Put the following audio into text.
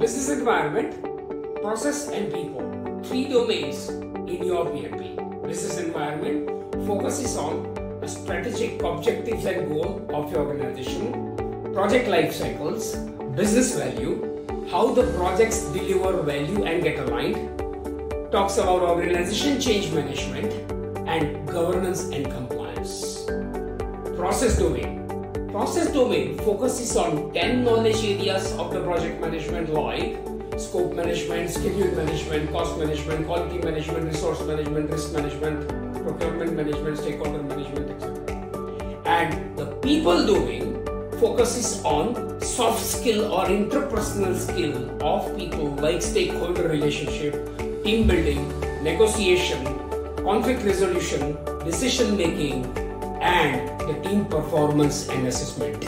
business environment, process and people. Three domains in your PMP. Business environment focuses on the strategic objectives and goal of your organization, project life cycles, business value, how the projects deliver value and get aligned, talks about organization change management, and governance and compliance. Process domain. Process domain focuses on 10 knowledge areas of the project management like scope management, schedule management, cost management, quality management, resource management, risk management, procurement management, stakeholder management, etc. And the people domain focuses on soft skill or interpersonal skill of people like stakeholder relationship, team building, negotiation, conflict resolution, decision making, and the team performance and assessment.